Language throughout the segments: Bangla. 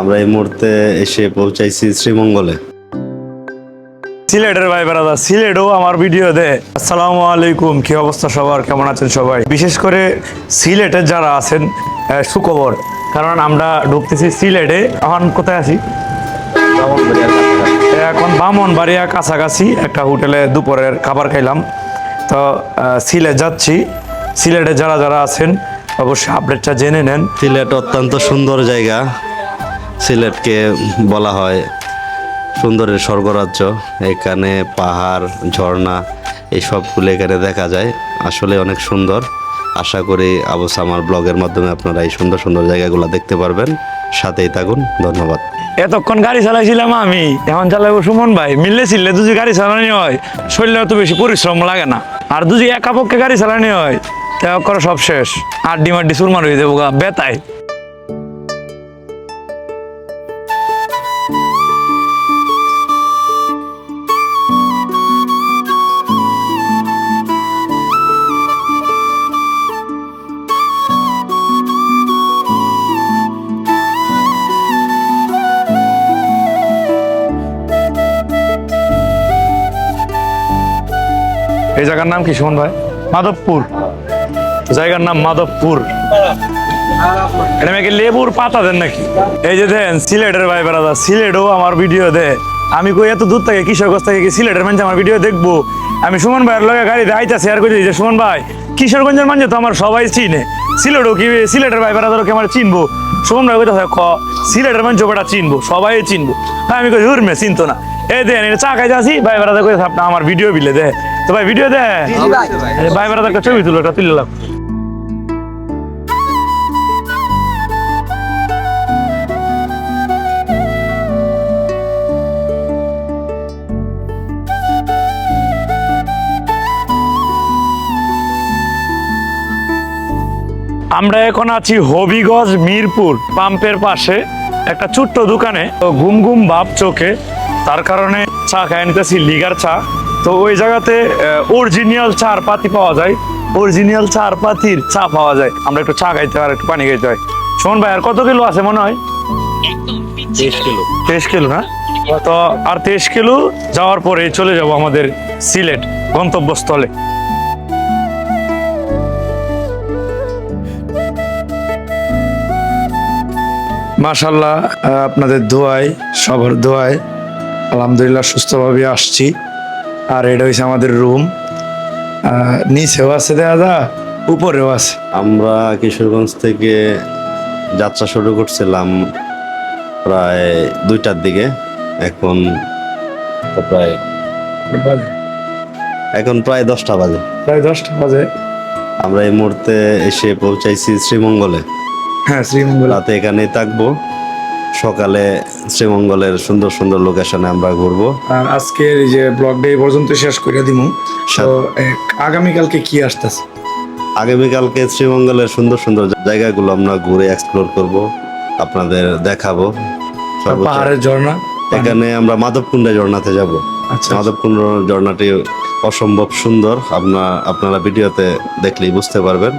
আমরা এই মুহূর্তে এসে পৌঁছাইছি শ্রীমঙ্গলে। সিলেটের ভাই বেড়াদা, সিলেটও আমার ভিডিও দে। আসসালামু আলাইকুম, কি অবস্থা সবার, কেমন আছেন সবাই? বিশেষ করে সিলেটের যারা আছেন সুখবর, কারণ আমরা ঢুকতেছি সিলেটে। এখন কোথায় আছি? এখন ব্রাহ্মণবাড়িয়া কাছাকাছি একটা হোটেলে দুপুরের খাবার খাইলাম। তো সিলেট যাচ্ছি। সিলেটে যারা যারা আছেন অবশ্যই আপডেটটা জেনে নেন। সিলেট অত্যন্ত সুন্দর জায়গা। সিলেটকে বলা হয় সুন্দরের স্বর্গরাজ্য। এখানে পাহাড়, ঝর্ণা এই সবগুলো এখানে দেখা যায়। আসলে অনেক সুন্দর। আশা করি আবু সামার ব্লগের মাধ্যমে আপনারা এই সুন্দর সুন্দর জায়গাগুলো দেখতে পারবেন। সাথেই থাকুন। ধন্যবাদ। এতক্ষণ গাড়ি চালাইছিলাম আমি, এখন চালাবো সুমন ভাই। মিললে ছিললে যদি গাড়ি চালানি হয় শরীরে অত বেশি পরিশ্রম লাগে না। আর যদি একা পক্ষে গাড়ি চালানি হয় তা করে সব শেষ, আড্ডি মাড্ডি সুরমার হয়ে যাবো গা বেতায়। এই জায়গার নাম কি সুমন ভাই? মাধবপুর। জায়গার নাম মাধবপুর। এটা নাকি লেবুর পাতা দেন নাকি? এই যে দেন সিলেটের ভাই বেড়াদা, সিলেটও আমার ভিডিও দে। আমি কই এত দূর থেকে কিশোরগঞ্জ থেকে কি সিলেটের মানুষ আমার ভিডিও দেখবো? আমি সুমন ভাইয়ের লগে গাড়িতে আইতা শেয়ার করে দিয়েছি। সুমন ভাই, কিশোরগঞ্জের মানুষ তো আমার সবাই চিনে, সিলেটও কি সিলেটের ভাই বেড়াদারও কি আমার চিনবো? সুমন ভাই কইতে ক সিলেটের মানুষ বেটা চিনবো, সবাই চিনবো। হ্যাঁ আমি কই হুরমে চিনতো না। এই দেন এটা চা খাইতে আসি, ভাই বেড়াদা কইতে আপনার আমার ভিডিও বিলে দে। তো ভাই ভিডিও দে, ভাই বেড়াদার একটা ছবি তুলো, এটা তুললাম। আমরা এখন আছি হবিগঞ্জ মিরপুর পাম্পের পাশে একটা ছোট্ট দোকানে। তো ঘুম ঘুম ভাব চোখে, তার কারণে চা খাই নিতেছি, লিগার চা। তো ওই জায়গাতে অরিজিনাল চার পাতি পাওয়া যায়, অরিজিনাল চার পাতির চা পাওয়া যায়। আমরা একটু চা খাইতে আর একটু পানি খাইতে হয়। শোন ভাই, আর কত কিলো আছে মনে হয়? 23 কিলো না? তো আর 23 কিলো যাওয়ার পরে চলে যাব আমাদের সিলেট গন্তব্যস্থলে। মাশাআল্লাহ, আপনাদের দোয়ায়, সবার দোয়ায় আলহামদুলিল্লাহ সুস্থভাবে আসছি। আর এটা হচ্ছে আমাদের রুম। নিচেও আছে দাদা, উপরেও আছে। আমরা কিশোরগঞ্জ থেকে যাত্রা শুরু করছিলাম প্রায় 2টার দিকে। এখন প্রায় 10টা বাজে। প্রায় 10টা বাজে। আমরা এই মুহূর্তে এসে পৌঁছাইছি শ্রীমঙ্গলে। হ্যাঁ, শ্রীমঙ্গল। রাতে এখানেই থাকবো। সকালে শ্রীমঙ্গলের সুন্দর সুন্দর লোকেশনে আমরা ঘুরবো। আর আজকের এই যে ব্লগটা এই পর্যন্ত শেষ করে দিব। তো আগামীকালকে কি আসতেছে? আগামীকালকে শ্রীমঙ্গলের সুন্দর সুন্দর জায়গাগুলো আমরা ঘুরে এক্সপ্লোর করব, আপনাদের দেখাবো। পাহাড়ের ঝর্ণা, এখানে আমরা মাধবকুণ্ডা ঝর্ণাতে যাব। আচ্ছা। মাধবকুণ্ড ঝর্ণাটি অসম্ভব সুন্দর। আপনারা ভিডিওতে দেখলেই বুঝতে পারবেন।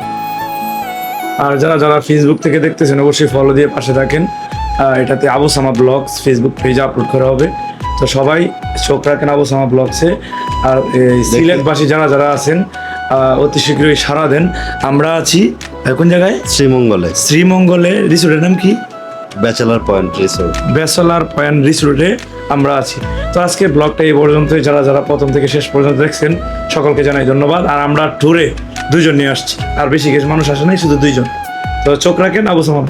আর যারা যারা ফেসবুক থেকে দেখতেছেন অবশ্যই ফলো দিয়ে পাশে থাকেন। এটাতে আবু সামা ব্লগস ফেসবুক পেজে আপলোড করা হবে। তো সবাই চোখ রাখেন আবু সামা ব্লগসে। আর সিলেটবাসী যারা যারা আছেন অতি শীঘ্রই সাড়া দেন। আমরা আছি কোন জায়গায়? শ্রীমঙ্গলে। শ্রীমঙ্গলে রিসোর্টের নাম কি? Bachelor point resort. Bachelor point রিসোর্টে আমরা আছি। তো আজকে ব্লগটা এই পর্যন্ত। যারা যারা প্রথম থেকে শেষ পর্যন্ত দেখছেন সকলকে জানাই ধন্যবাদ। আর আমরা ট্যুরে 2 জন নিয়ে আসছি, আর বেশি কিছু মানুষ আসে নাই, শুধু 2 জন। তো চোখ রাখেন আবু সামা।